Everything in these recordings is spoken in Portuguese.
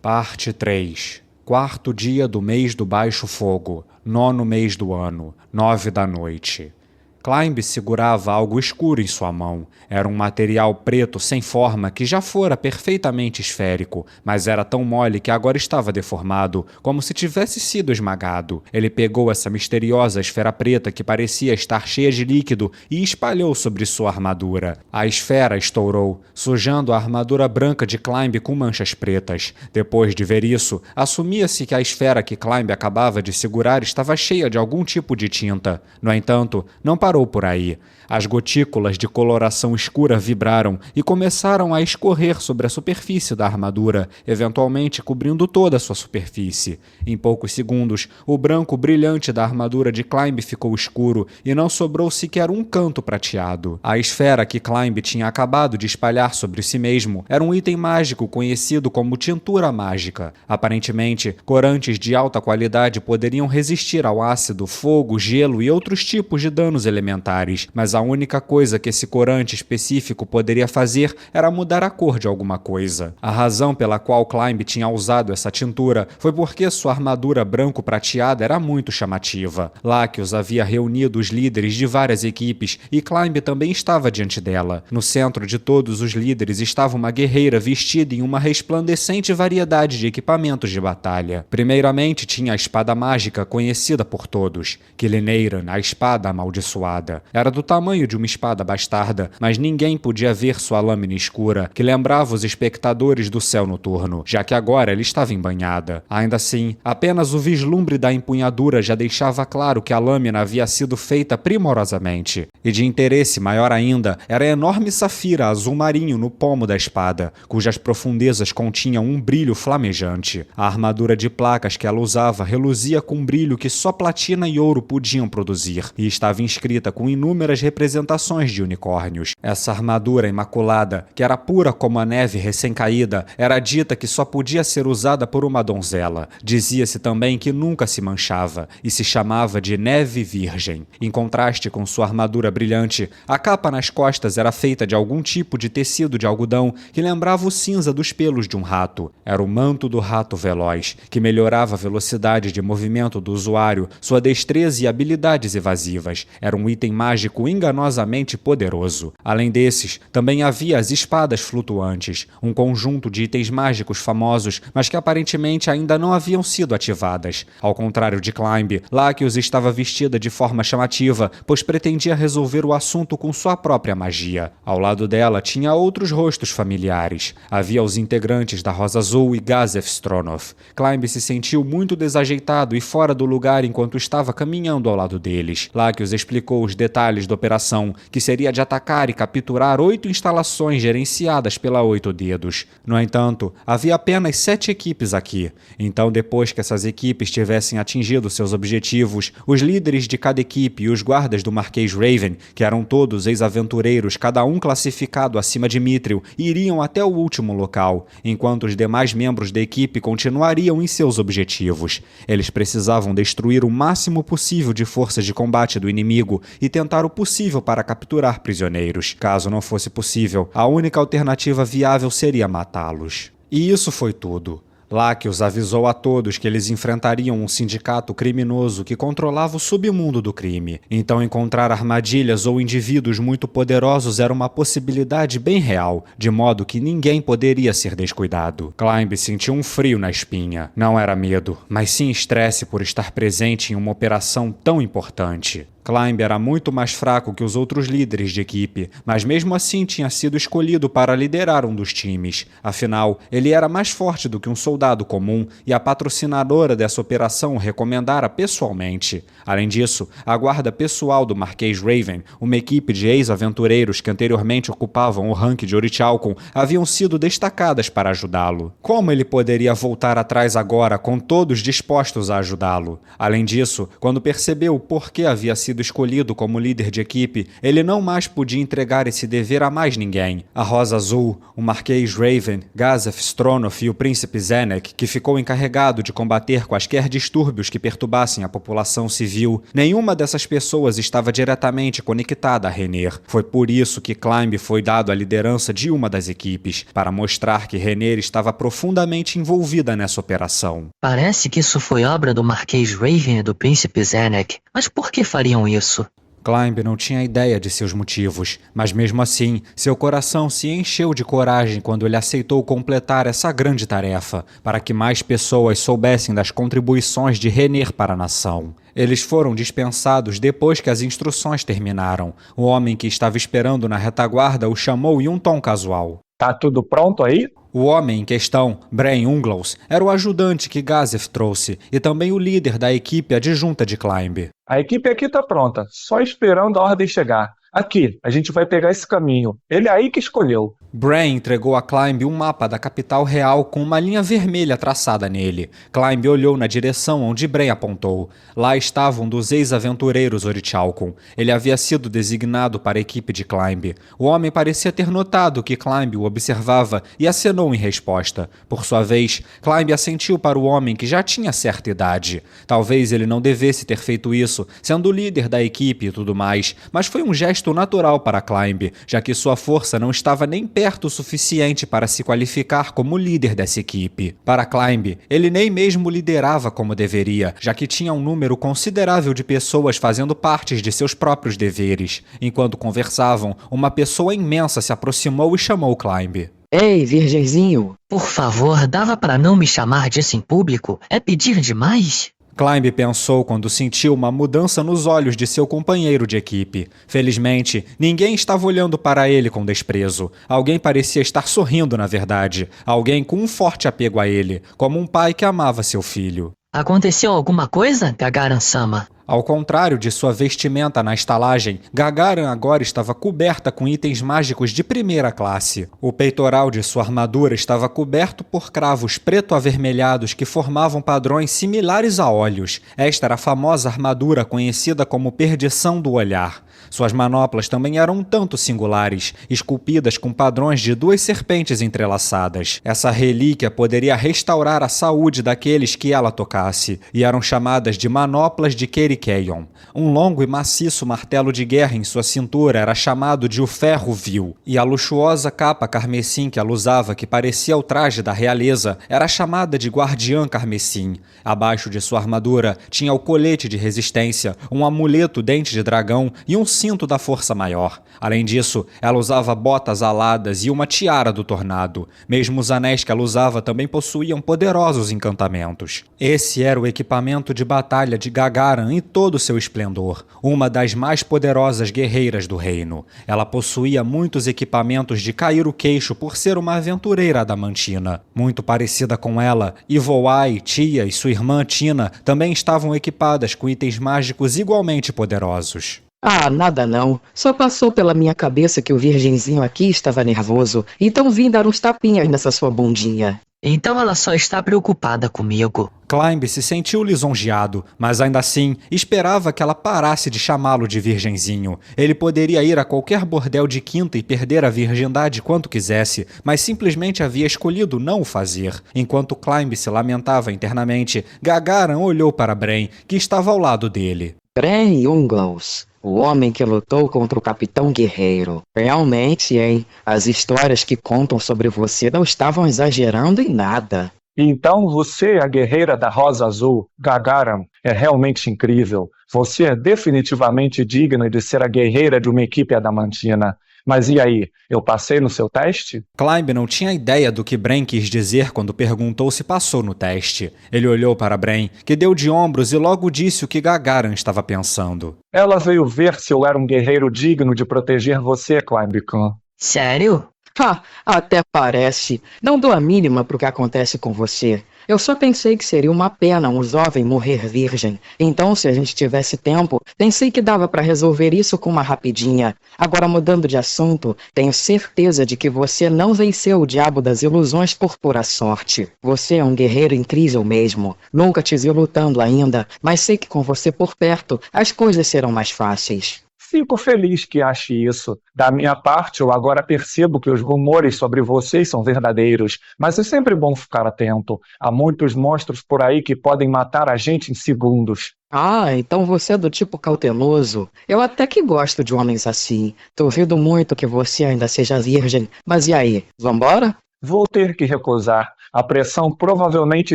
Parte 3. Quarto dia do mês do Baixo Fogo, 9º mês do ano, 9 da noite. Climb segurava algo escuro em sua mão. Era um material preto sem forma que já fora perfeitamente esférico, mas era tão mole que agora estava deformado, como se tivesse sido esmagado. Ele pegou essa misteriosa esfera preta que parecia estar cheia de líquido e espalhou sobre sua armadura. A esfera estourou, sujando a armadura branca de Climb com manchas pretas. Depois de ver isso, assumia-se que a esfera que Climb acabava de segurar estava cheia de algum tipo de tinta. No entanto, não parou por aí. As gotículas de coloração escura vibraram e começaram a escorrer sobre a superfície da armadura, eventualmente cobrindo toda a sua superfície. Em poucos segundos, o branco brilhante da armadura de Climb ficou escuro e não sobrou sequer um canto prateado. A esfera que Climb tinha acabado de espalhar sobre si mesmo era um item mágico conhecido como tintura mágica. Aparentemente, corantes de alta qualidade poderiam resistir ao ácido, fogo, gelo e outros tipos de danos elementares, mas a única coisa que esse corante específico poderia fazer era mudar a cor de alguma coisa. A razão pela qual Climb tinha usado essa tintura foi porque sua armadura branco-prateada era muito chamativa. Lacus havia reunido os líderes de várias equipes e Climb também estava diante dela. No centro de todos os líderes estava uma guerreira vestida em uma resplandecente variedade de equipamentos de batalha. Primeiramente tinha a espada mágica conhecida por todos, Kil'jaeden, a espada amaldiçoada. Era do tamanho de uma espada bastarda, mas ninguém podia ver sua lâmina escura, que lembrava os espectadores do céu noturno, já que agora ela estava embanhada. Ainda assim, apenas o vislumbre da empunhadura já deixava claro que a lâmina havia sido feita primorosamente. E de interesse maior ainda, era a enorme safira azul marinho no pomo da espada, cujas profundezas continham um brilho flamejante. A armadura de placas que ela usava reluzia com um brilho que só platina e ouro podiam produzir, e estava inscrita com inúmeras representações de unicórnios. Essa armadura imaculada, que era pura como a neve recém-caída, era dita que só podia ser usada por uma donzela. Dizia-se também que nunca se manchava, e se chamava de neve virgem. Em contraste com sua armadura brilhante, a capa nas costas era feita de algum tipo de tecido de algodão que lembrava o cinza dos pelos de um rato. Era o manto do rato veloz, que melhorava a velocidade de movimento do usuário, sua destreza e habilidades evasivas. Era um item mágico enganosamente poderoso. Além desses, também havia as espadas flutuantes, um conjunto de itens mágicos famosos, mas que aparentemente ainda não haviam sido ativadas. Ao contrário de Climb, Lacus estava vestida de forma chamativa, pois pretendia resolver o assunto com sua própria magia. Ao lado dela tinha outros rostos familiares. Havia os integrantes da Rosa Azul e Gazef Stronov. Climb se sentiu muito desajeitado e fora do lugar enquanto estava caminhando ao lado deles. Lacus explicou os detalhes da operação, que seria de atacar e capturar 8 instalações gerenciadas pela 8 Dedos. No entanto, havia apenas 7 equipes aqui. Então, depois que essas equipes tivessem atingido seus objetivos, os líderes de cada equipe e os guardas do Marquês Raven, que eram todos ex-aventureiros, cada um classificado acima de Mithril, iriam até o último local, enquanto os demais membros da equipe continuariam em seus objetivos. Eles precisavam destruir o máximo possível de forças de combate do inimigo e tentar o possível para capturar prisioneiros. Caso não fosse possível, a única alternativa viável seria matá-los. E isso foi tudo. Lacus avisou a todos que eles enfrentariam um sindicato criminoso que controlava o submundo do crime. Então encontrar armadilhas ou indivíduos muito poderosos era uma possibilidade bem real, de modo que ninguém poderia ser descuidado. Climb sentiu um frio na espinha. Não era medo, mas sim estresse por estar presente em uma operação tão importante. Climb era muito mais fraco que os outros líderes de equipe, mas mesmo assim tinha sido escolhido para liderar um dos times. Afinal, ele era mais forte do que um soldado comum e a patrocinadora dessa operação o recomendara pessoalmente. Além disso, a guarda pessoal do Marquês Raven, uma equipe de ex-aventureiros que anteriormente ocupavam o rank de Orichalcum, haviam sido destacadas para ajudá-lo. Como ele poderia voltar atrás agora com todos dispostos a ajudá-lo? Além disso, quando percebeu por que havia sido sido escolhido como líder de equipe, ele não mais podia entregar esse dever a mais ninguém. A Rosa Azul, o Marquês Raven, Gazef Stronoff e o Príncipe Zenek, que ficou encarregado de combater quaisquer distúrbios que perturbassem a população civil, nenhuma dessas pessoas estava diretamente conectada a Renner. Foi por isso que Climb foi dado a liderança de uma das equipes, para mostrar que Renner estava profundamente envolvida nessa operação. Parece que isso foi obra do Marquês Raven e do Príncipe Zenek. Mas por que fariam isso? Climb não tinha ideia de seus motivos, mas mesmo assim, seu coração se encheu de coragem quando ele aceitou completar essa grande tarefa, para que mais pessoas soubessem das contribuições de Renner para a nação. Eles foram dispensados depois que as instruções terminaram. O homem que estava esperando na retaguarda o chamou em um tom casual. Tá tudo pronto aí? O homem em questão, Bren Unglaus, era o ajudante que Gazef trouxe e também o líder da equipe adjunta de Climb. A equipe aqui tá pronta, só esperando a ordem chegar. Aqui, a gente vai pegar esse caminho. Ele é aí que escolheu. Bren entregou a Climb um mapa da capital real com uma linha vermelha traçada nele. Climb olhou na direção onde Bren apontou. Lá estava um dos ex-aventureiros Orichalcum. Ele havia sido designado para a equipe de Climb. O homem parecia ter notado que Climb o observava e acenou em resposta. Por sua vez, Climb assentiu para o homem que já tinha certa idade. Talvez ele não devesse ter feito isso, sendo o líder da equipe e tudo mais, mas foi um gesto natural para Climb, já que sua força não estava nem perto o suficiente para se qualificar como líder dessa equipe. Para Climb, ele nem mesmo liderava como deveria, já que tinha um número considerável de pessoas fazendo parte de seus próprios deveres. Enquanto conversavam, uma pessoa imensa se aproximou e chamou Climb. Ei, virgenzinho! Por favor, dava para não me chamar disso em público? É pedir demais? Climb pensou quando sentiu uma mudança nos olhos de seu companheiro de equipe. Felizmente, ninguém estava olhando para ele com desprezo. Alguém parecia estar sorrindo, na verdade. Alguém com um forte apego a ele, como um pai que amava seu filho. Aconteceu alguma coisa, Gagaran-sama? Ao contrário de sua vestimenta na estalagem, Gagaran agora estava coberta com itens mágicos de primeira classe. O peitoral de sua armadura estava coberto por cravos preto-avermelhados que formavam padrões similares a olhos. Esta era a famosa armadura conhecida como Perdição do Olhar. Suas manoplas também eram um tanto singulares, esculpidas com padrões de duas serpentes entrelaçadas. Essa relíquia poderia restaurar a saúde daqueles que ela tocasse, e eram chamadas de manoplas de Kerikeion. Um longo e maciço martelo de guerra em sua cintura era chamado de o Ferro Vil, e a luxuosa capa carmesim que ela usava, que parecia o traje da realeza, era chamada de Guardiã Carmesim. Abaixo de sua armadura tinha o colete de resistência, um amuleto dente de dragão e um cinto da força maior. Além disso, ela usava botas aladas e uma tiara do tornado. Mesmo os anéis que ela usava também possuíam poderosos encantamentos. Esse era o equipamento de batalha de Gagaran em todo o seu esplendor, uma das mais poderosas guerreiras do reino. Ela possuía muitos equipamentos de cair o queixo por ser uma aventureira adamantina. Muito parecida com ela, Ivoai, Tia e sua irmã Tina também estavam equipadas com itens mágicos igualmente poderosos. Ah, nada não. Só passou pela minha cabeça que o virgenzinho aqui estava nervoso, então vim dar uns tapinhas nessa sua bundinha. Então ela só está preocupada comigo. Climb se sentiu lisonjeado, mas ainda assim esperava que ela parasse de chamá-lo de virgenzinho. Ele poderia ir a qualquer bordel de quinta e perder a virgindade quanto quisesse, mas simplesmente havia escolhido não o fazer. Enquanto Climb se lamentava internamente, Gagaran olhou para Bren, que estava ao lado dele. Bren Unglaus, o homem que lutou contra o Capitão Guerreiro. Realmente, hein? As histórias que contam sobre você não estavam exagerando em nada. Então você, a guerreira da Rosa Azul, Gagaran, é realmente incrível. Você é definitivamente digna de ser a guerreira de uma equipe adamantina. Mas e aí, eu passei no seu teste? Climb não tinha ideia do que Bren quis dizer quando perguntou se passou no teste. Ele olhou para Bren, que deu de ombros e logo disse o que Gagaran estava pensando. Ela veio ver se eu era um guerreiro digno de proteger você, Climb-kun. Sério? Ha, até parece. Não dou a mínima pro que acontece com você. Eu só pensei que seria uma pena um jovem morrer virgem. Então, se a gente tivesse tempo, pensei que dava para resolver isso com uma rapidinha. Agora, mudando de assunto, tenho certeza de que você não venceu o diabo das ilusões por pura sorte. Você é um guerreiro incrível mesmo. Nunca te vi lutando ainda, mas sei que com você por perto, as coisas serão mais fáceis. Fico feliz que ache isso. Da minha parte, eu agora percebo que os rumores sobre vocês são verdadeiros, mas é sempre bom ficar atento. Há muitos monstros por aí que podem matar a gente em segundos. Ah, então você é do tipo cauteloso. Eu até que gosto de homens assim. Duvido muito que você ainda seja virgem. Mas e aí, vambora? Vou ter que recusar. A pressão provavelmente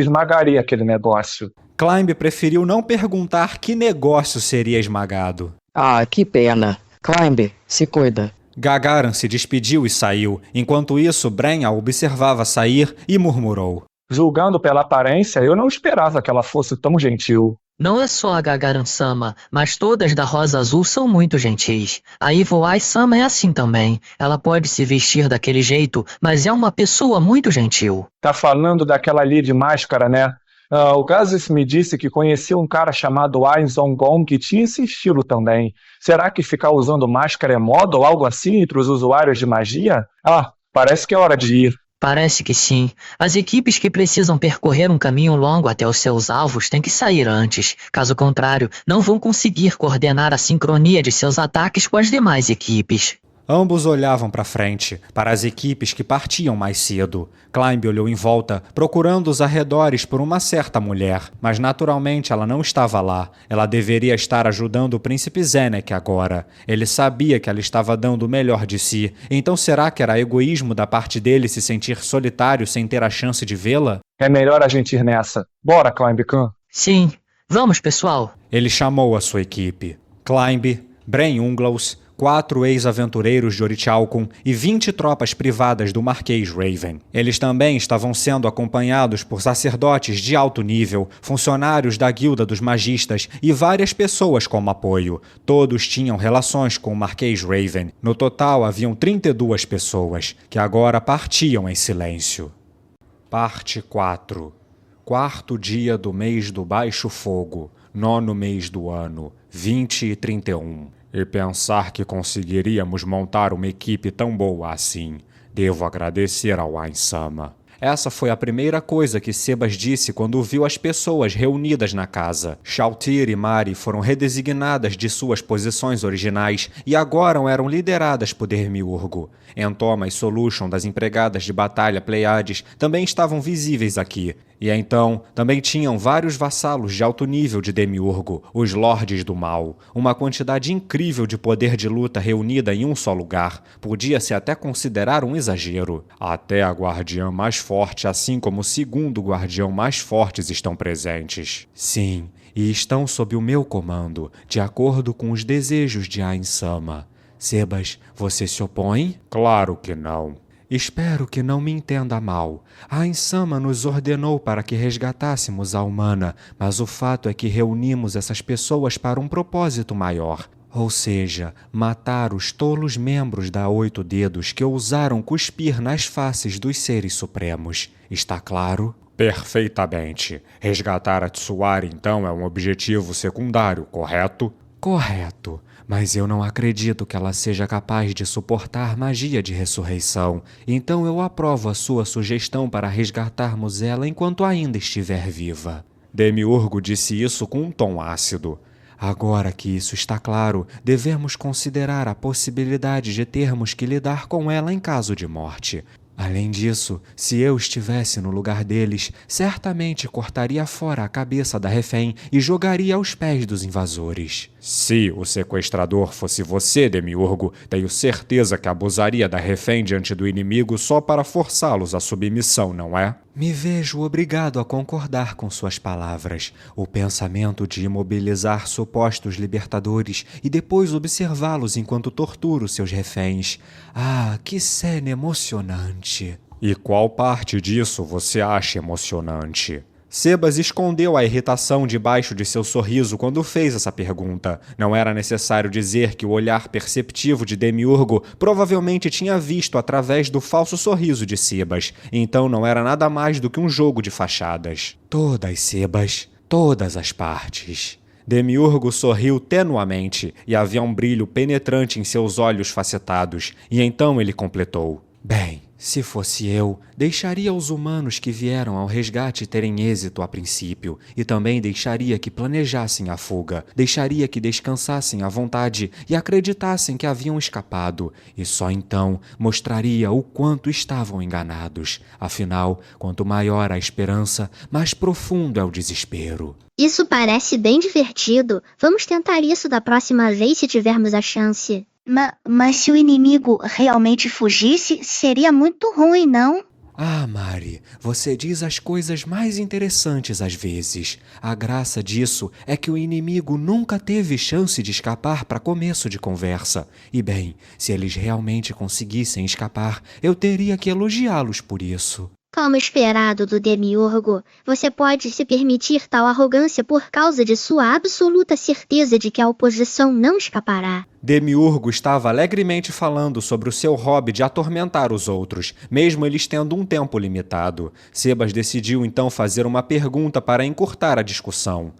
esmagaria aquele negócio. Climb preferiu não perguntar que negócio seria esmagado. Ah, que pena. Climb, se cuida. Gagarin se despediu e saiu. Enquanto isso, Bren a observava sair e murmurou. Julgando pela aparência, eu não esperava que ela fosse tão gentil. Não é só a Gagarin-sama, mas todas da Rosa Azul são muito gentis. A Evil Eye-sama é assim também. Ela pode se vestir daquele jeito, mas é uma pessoa muito gentil. Tá falando daquela ali de máscara, né? O Gazis me disse que conhecia um cara chamado Ain Zongon que tinha esse estilo também. Será que ficar usando máscara é moda ou algo assim entre os usuários de magia? Ah, parece que é hora de ir. Parece que sim. As equipes que precisam percorrer um caminho longo até os seus alvos têm que sair antes. Caso contrário, não vão conseguir coordenar a sincronia de seus ataques com as demais equipes. Ambos olhavam para frente, para as equipes que partiam mais cedo. Climb olhou em volta, procurando os arredores por uma certa mulher, mas naturalmente ela não estava lá. Ela deveria estar ajudando o príncipe Zenek agora. Ele sabia que ela estava dando o melhor de si, então será que era egoísmo da parte dele se sentir solitário sem ter a chance de vê-la? É melhor a gente ir nessa. Bora, Climb-kun. Sim. Vamos, pessoal. Ele chamou a sua equipe. Climb, Bren Unglaus, 4 ex-aventureiros de Orichalcum e 20 tropas privadas do Marquês Raven. Eles também estavam sendo acompanhados por sacerdotes de alto nível, funcionários da Guilda dos Magistas e várias pessoas como apoio. Todos tinham relações com o Marquês Raven. No total, haviam 32 pessoas, que agora partiam em silêncio. Parte 4. 4º dia do mês do Baixo Fogo, 9º mês do ano, 20 e 31. E pensar que conseguiríamos montar uma equipe tão boa assim. Devo agradecer ao Ain-sama. Essa foi a primeira coisa que Sebas disse quando viu as pessoas reunidas na casa. Shalltear e Mari foram redesignadas de suas posições originais e agora eram lideradas por Demiurgo. Entoma e Solution, das empregadas de batalha Pleiades, também estavam visíveis aqui. E então, também tinham vários vassalos de alto nível de Demiurgo, os Lordes do Mal. Uma quantidade incrível de poder de luta reunida em um só lugar. Podia-se até considerar um exagero. Até a guardiã mais forte, assim como o segundo guardião mais fortes estão presentes. Sim, e estão sob o meu comando, de acordo com os desejos de Ain-sama. Sebas, você se opõe? Claro que não. Espero que não me entenda mal. A Ain-sama nos ordenou para que resgatássemos a humana, mas o fato é que reunimos essas pessoas para um propósito maior. Ou seja, matar os tolos membros da Oito Dedos que ousaram cuspir nas faces dos seres supremos. Está claro? Perfeitamente. Resgatar a Tsuari, então, é um objetivo secundário, correto? Correto. Mas eu não acredito que ela seja capaz de suportar magia de ressurreição. Então eu aprovo a sua sugestão para resgatarmos ela enquanto ainda estiver viva. Demiurgo disse isso com um tom ácido. Agora que isso está claro, devemos considerar a possibilidade de termos que lidar com ela em caso de morte. Além disso, se eu estivesse no lugar deles, certamente cortaria fora a cabeça da refém e jogaria aos pés dos invasores. Se o sequestrador fosse você, Demiurgo, tenho certeza que abusaria da refém diante do inimigo só para forçá-los à submissão, não é? Me vejo obrigado a concordar com suas palavras. O pensamento de imobilizar supostos libertadores e depois observá-los enquanto torturo seus reféns. Ah, que cena emocionante! E qual parte disso você acha emocionante? Sebas escondeu a irritação debaixo de seu sorriso quando fez essa pergunta. Não era necessário dizer que o olhar perceptivo de Demiurgo provavelmente tinha visto através do falso sorriso de Sebas, então não era nada mais do que um jogo de fachadas. Todas, Sebas, todas as partes. Demiurgo sorriu tenuamente e havia um brilho penetrante em seus olhos facetados, e então ele completou. Bem, se fosse eu, deixaria os humanos que vieram ao resgate terem êxito a princípio, e também deixaria que planejassem a fuga, deixaria que descansassem à vontade e acreditassem que haviam escapado, e só então mostraria o quanto estavam enganados. Afinal, quanto maior a esperança, mais profundo é o desespero. Isso parece bem divertido. Vamos tentar isso da próxima vez se tivermos a chance. Mas se o inimigo realmente fugisse, seria muito ruim, não? Ah, Mari, você diz as coisas mais interessantes às vezes. A graça disso é que o inimigo nunca teve chance de escapar para começo de conversa. E bem, se eles realmente conseguissem escapar, eu teria que elogiá-los por isso. Como esperado do Demiurgo, você pode se permitir tal arrogância por causa de sua absoluta certeza de que a oposição não escapará. Demiurgo estava alegremente falando sobre o seu hobby de atormentar os outros, mesmo eles tendo um tempo limitado. Sebas decidiu então fazer uma pergunta para encurtar a discussão.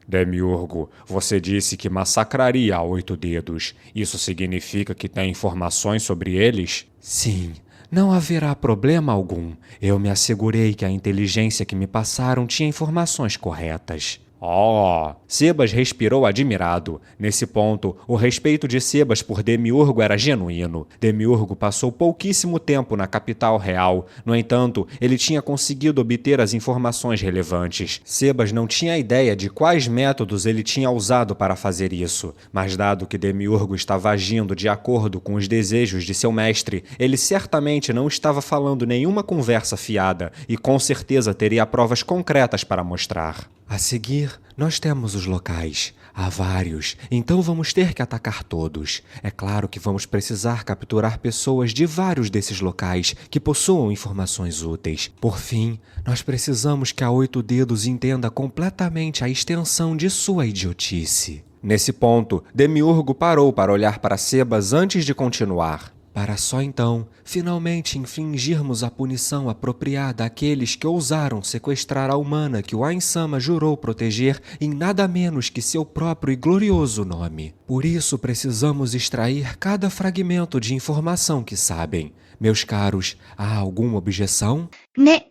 Demiurgo, você disse que massacraria a 8 dedos. Isso significa que tem informações sobre eles? Sim. Não haverá problema algum. Eu me assegurei que a inteligência que me passaram tinha informações corretas. Oh! Sebas respirou admirado. Nesse ponto, o respeito de Sebas por Demiurgo era genuíno. Demiurgo passou pouquíssimo tempo na capital real. No entanto, ele tinha conseguido obter as informações relevantes. Sebas não tinha ideia de quais métodos ele tinha usado para fazer isso. Mas dado que Demiurgo estava agindo de acordo com os desejos de seu mestre, ele certamente não estava falando nenhuma conversa fiada e com certeza teria provas concretas para mostrar. A seguir, nós temos os locais. Há vários, então vamos ter que atacar todos. É claro que vamos precisar capturar pessoas de vários desses locais que possuam informações úteis. Por fim, nós precisamos que a 8 dedos entenda completamente a extensão de sua idiotice. Nesse ponto, Demiurgo parou para olhar para Sebas antes de continuar. Para só então, finalmente infligirmos a punição apropriada àqueles que ousaram sequestrar a humana que o Ain-sama jurou proteger em nada menos que seu próprio e glorioso nome. Por isso precisamos extrair cada fragmento de informação que sabem. Meus caros, há alguma objeção?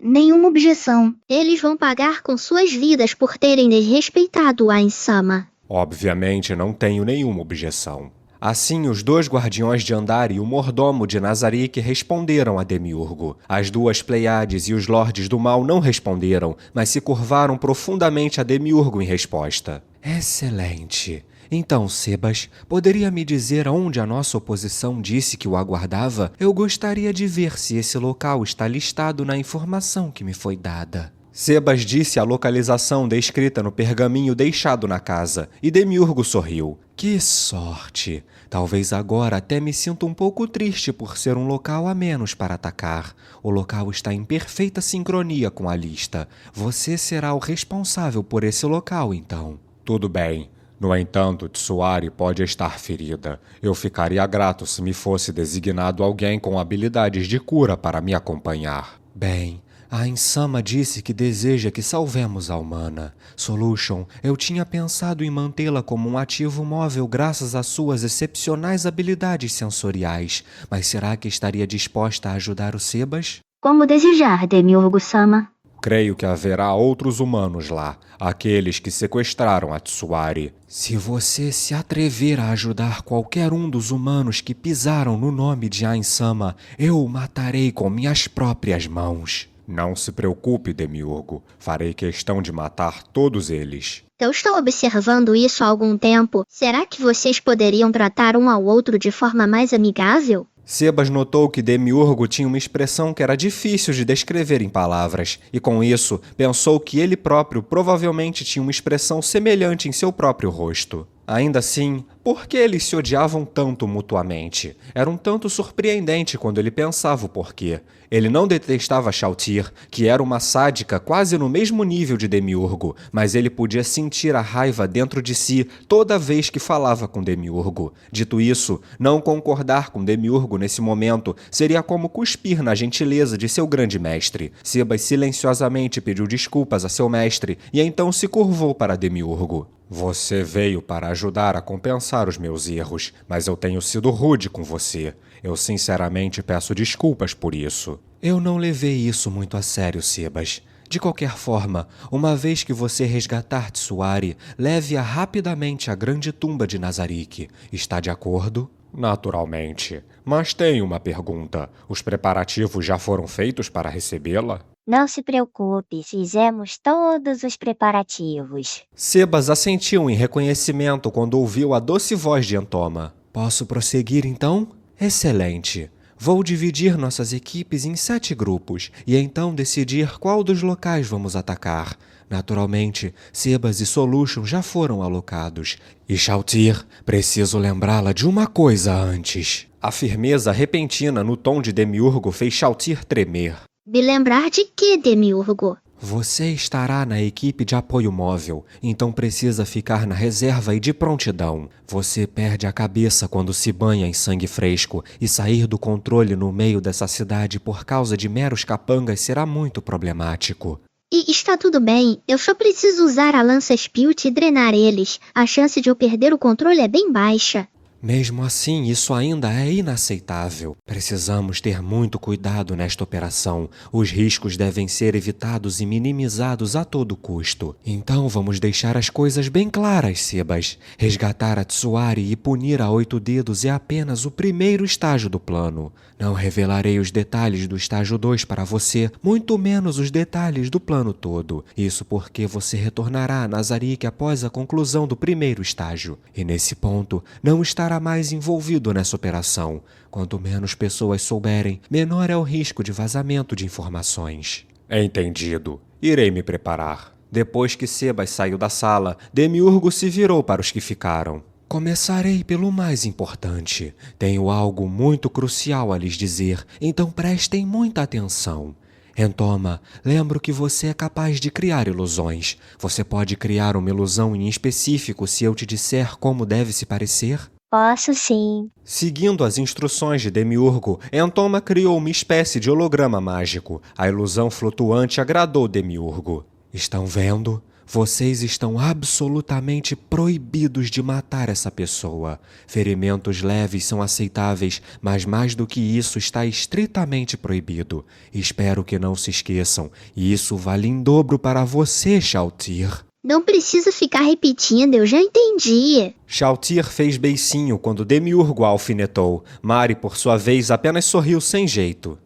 Nenhuma objeção. Eles vão pagar com suas vidas por terem desrespeitado o Ain-sama. Obviamente não tenho nenhuma objeção. Assim, os 2 guardiões de Andar e o mordomo de Nazarick responderam a Demiurgo. As 2 Pleiades e os Lordes do Mal não responderam, mas se curvaram profundamente a Demiurgo em resposta. Excelente. Então, Sebas, poderia me dizer onde a nossa oposição disse que o aguardava? Eu gostaria de ver se esse local está listado na informação que me foi dada. Sebas disse a localização descrita no pergaminho deixado na casa, e Demiurgo sorriu. Que sorte! Talvez agora até me sinta um pouco triste por ser um local a menos para atacar. O local está em perfeita sincronia com a lista. Você será o responsável por esse local, então. Tudo bem. No entanto, Tsuari pode estar ferida. Eu ficaria grato se me fosse designado alguém com habilidades de cura para me acompanhar. Bem, a Ain-sama disse que deseja que salvemos a humana. Solution, eu tinha pensado em mantê-la como um ativo móvel graças às suas excepcionais habilidades sensoriais. Mas será que estaria disposta a ajudar o Sebas? Como desejar, Demiurgo-sama. Creio que haverá outros humanos lá, aqueles que sequestraram a Tsuari. Se você se atrever a ajudar qualquer um dos humanos que pisaram no nome de Ain-sama, eu o matarei com minhas próprias mãos. Não se preocupe, Demiurgo. Farei questão de matar todos eles. Eu estou observando isso há algum tempo. Será que vocês poderiam tratar um ao outro de forma mais amigável? Sebas notou que Demiurgo tinha uma expressão que era difícil de descrever em palavras, e com isso pensou que ele próprio provavelmente tinha uma expressão semelhante em seu próprio rosto. Ainda assim, Por que eles se odiavam tanto mutuamente? Era um tanto surpreendente quando ele pensava o porquê. Ele não detestava Shalltear, que era uma sádica quase no mesmo nível de Demiurgo, mas ele podia sentir a raiva dentro de si toda vez que falava com Demiurgo. Dito isso, não concordar com Demiurgo nesse momento seria como cuspir na gentileza de seu grande mestre. Sebas silenciosamente pediu desculpas a seu mestre e então se curvou para Demiurgo. Você veio para ajudar a compensar os meus erros, mas eu tenho sido rude com você. Eu sinceramente peço desculpas por isso. Eu não levei isso muito a sério, Sebas. De qualquer forma, uma vez que você resgatar Tsuari, leve-a rapidamente à grande tumba de Nazarick. Está de acordo? Naturalmente. Mas tenho uma pergunta. Os preparativos já foram feitos para recebê-la? Não se preocupe, fizemos todos os preparativos. Sebas assentiu em reconhecimento quando ouviu a doce voz de Entoma. Posso prosseguir então? Excelente. Vou dividir nossas equipes em 7 grupos e então decidir qual dos locais vamos atacar. Naturalmente, Sebas e Solution já foram alocados. E Shalltear, preciso lembrá-la de uma coisa antes. A firmeza repentina no tom de Demiurgo fez Shalltear tremer. Me lembrar de que, Demiurgo? Você estará na equipe de apoio móvel, então precisa ficar na reserva e de prontidão. Você perde a cabeça quando se banha em sangue fresco e sair do controle no meio dessa cidade por causa de meros capangas será muito problemático. E está tudo bem, eu só preciso usar a lança Spilt e drenar eles. A chance de eu perder o controle é bem baixa. Mesmo assim, isso ainda é inaceitável. Precisamos ter muito cuidado nesta operação. Os riscos devem ser evitados e minimizados a todo custo. Então vamos deixar as coisas bem claras, Sebas. Resgatar a Tsuari e punir a 8 dedos é apenas o primeiro estágio do plano. Não revelarei os detalhes do estágio 2 para você, muito menos os detalhes do plano todo. Isso porque você retornará a Nazarick após a conclusão do primeiro estágio. E nesse ponto, não estará mais envolvido nessa operação. Quanto menos pessoas souberem, menor é o risco de vazamento de informações. Entendido. Irei me preparar. Depois que Sebas saiu da sala, Demiurgo se virou para os que ficaram. Começarei pelo mais importante. Tenho algo muito crucial a lhes dizer, então prestem muita atenção. Entoma, lembro que você é capaz de criar ilusões. Você pode criar uma ilusão em específico se eu te disser como deve se parecer? Posso sim. Seguindo as instruções de Demiurgo, Entoma criou uma espécie de holograma mágico. A ilusão flutuante agradou Demiurgo. Estão vendo? Vocês estão absolutamente proibidos de matar essa pessoa. Ferimentos leves são aceitáveis, mas mais do que isso está estritamente proibido. Espero que não se esqueçam, e isso vale em dobro para você, Shalltear. Não precisa ficar repetindo, eu já entendi. Shalltear fez beicinho quando Demiurgo a alfinetou. Mari, por sua vez, apenas sorriu sem jeito.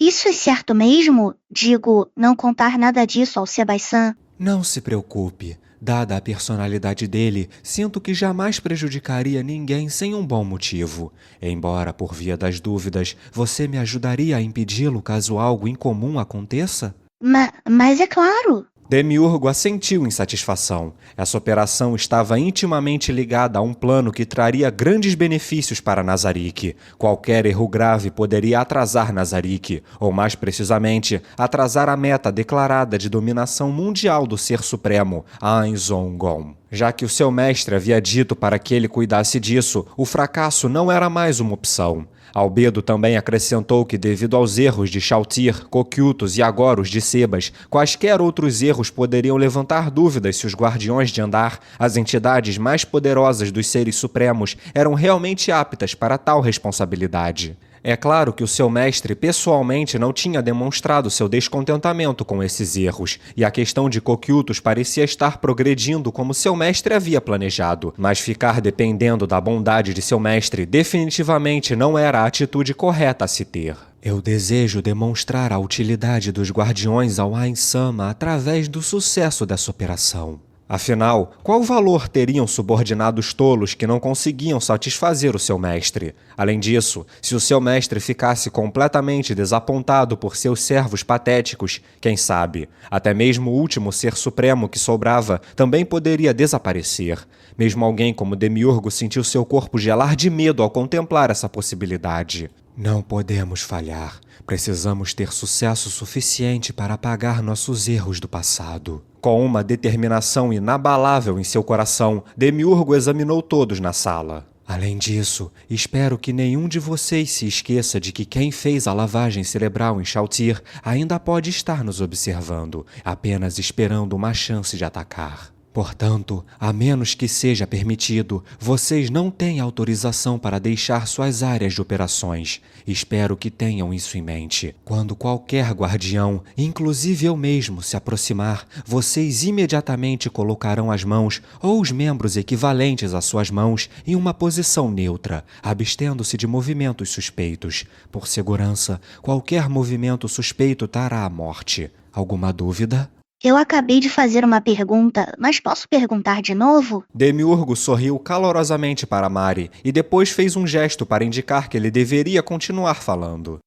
Isso é certo mesmo? Digo, não contar nada disso ao Sebas-san? Não se preocupe. Dada a personalidade dele, sinto que jamais prejudicaria ninguém sem um bom motivo. Embora, por via das dúvidas, você me ajudaria a impedi-lo caso algo incomum aconteça? Mas é claro. Demiurgo assentiu em satisfação. Essa operação estava intimamente ligada a um plano que traria grandes benefícios para Nazarick. Qualquer erro grave poderia atrasar Nazarick, ou mais precisamente, atrasar a meta declarada de dominação mundial do Ser Supremo, Ainzongon. Já que o seu mestre havia dito para que ele cuidasse disso, o fracasso não era mais uma opção. Albedo também acrescentou que, devido aos erros de Shalltear, Cocytus e agora os de Sebas, quaisquer outros erros poderiam levantar dúvidas se os Guardiões de Andar, as entidades mais poderosas dos seres supremos, eram realmente aptas para tal responsabilidade. É claro que o seu mestre pessoalmente não tinha demonstrado seu descontentamento com esses erros, e a questão de Cocytus parecia estar progredindo como seu mestre havia planejado, mas ficar dependendo da bondade de seu mestre definitivamente não era a atitude correta a se ter. Eu desejo demonstrar a utilidade dos Guardiões ao Ain-sama através do sucesso dessa operação. Afinal, qual valor teriam subordinados tolos que não conseguiam satisfazer o seu mestre? Além disso, se o seu mestre ficasse completamente desapontado por seus servos patéticos, quem sabe, até mesmo o último ser supremo que sobrava também poderia desaparecer. Mesmo alguém como Demiurgo sentiu seu corpo gelar de medo ao contemplar essa possibilidade. Não podemos falhar. Precisamos ter sucesso suficiente para apagar nossos erros do passado. Com uma determinação inabalável em seu coração, Demiurgo examinou todos na sala. Além disso, espero que nenhum de vocês se esqueça de que quem fez a lavagem cerebral em Shalltear ainda pode estar nos observando, apenas esperando uma chance de atacar. Portanto, a menos que seja permitido, vocês não têm autorização para deixar suas áreas de operações. Espero que tenham isso em mente. Quando qualquer guardião, inclusive eu mesmo, se aproximar, vocês imediatamente colocarão as mãos ou os membros equivalentes às suas mãos em uma posição neutra, abstendo-se de movimentos suspeitos. Por segurança, qualquer movimento suspeito trará a morte. Alguma dúvida? Eu acabei de fazer uma pergunta, mas posso perguntar de novo? Demiurgo sorriu calorosamente para Mari e depois fez um gesto para indicar que ele deveria continuar falando.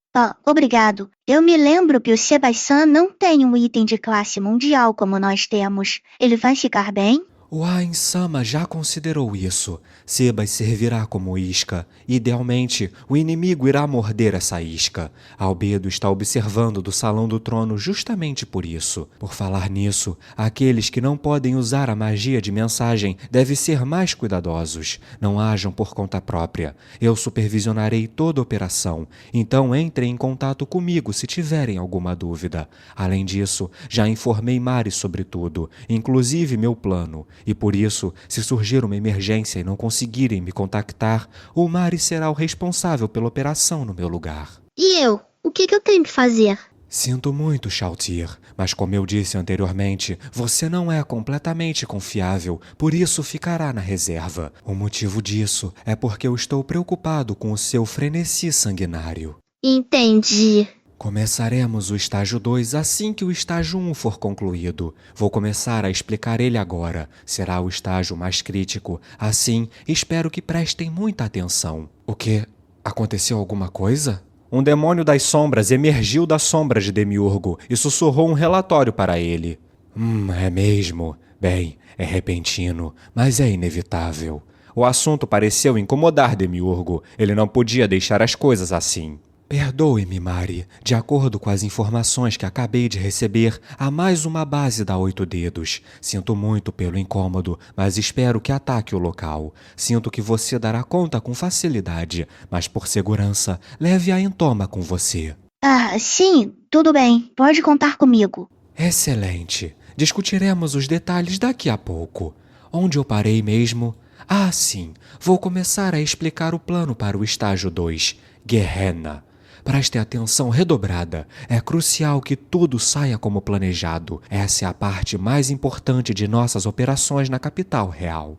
Obrigado. Eu me lembro que o Sebastian não tem um item de classe mundial como nós temos. Ele vai ficar bem? O Ain-sama já considerou isso. Sebas servirá como isca. Idealmente, o inimigo irá morder essa isca. Albedo está observando do Salão do Trono justamente por isso. Por falar nisso, aqueles que não podem usar a magia de mensagem devem ser mais cuidadosos. Não ajam por conta própria. Eu supervisionarei toda a operação, então entrem em contato comigo se tiverem alguma dúvida. Além disso, já informei Mari sobre tudo, inclusive meu plano. E por isso, se surgir uma emergência e não conseguirem me contactar, o Mari será o responsável pela operação no meu lugar. E eu? O que eu tenho que fazer? Sinto muito, Shalltear, mas como eu disse anteriormente, você não é completamente confiável, por isso ficará na reserva. O motivo disso é porque eu estou preocupado com o seu frenesi sanguinário. Entendi. Começaremos o estágio 2 assim que o estágio 1 for concluído. Vou começar a explicar ele agora. Será o estágio mais crítico. Assim, espero que prestem muita atenção. O quê? Aconteceu alguma coisa? Um demônio das sombras emergiu da sombra de Demiurgo e sussurrou um relatório para ele. É mesmo? Bem, é repentino, mas é inevitável. O assunto pareceu incomodar Demiurgo. Ele não podia deixar as coisas assim. Perdoe-me, Mari. De acordo com as informações que acabei de receber, há mais uma base da 8 Dedos. Sinto muito pelo incômodo, mas espero que ataque o local. Sinto que você dará conta com facilidade, mas por segurança, leve-a em toma com você. Sim, tudo bem. Pode contar comigo. Excelente. Discutiremos os detalhes daqui a pouco. Onde eu parei mesmo? Sim. Vou começar a explicar o plano para o estágio 2, Gehenna. Preste atenção redobrada. É crucial que tudo saia como planejado. Essa é a parte mais importante de nossas operações na capital real.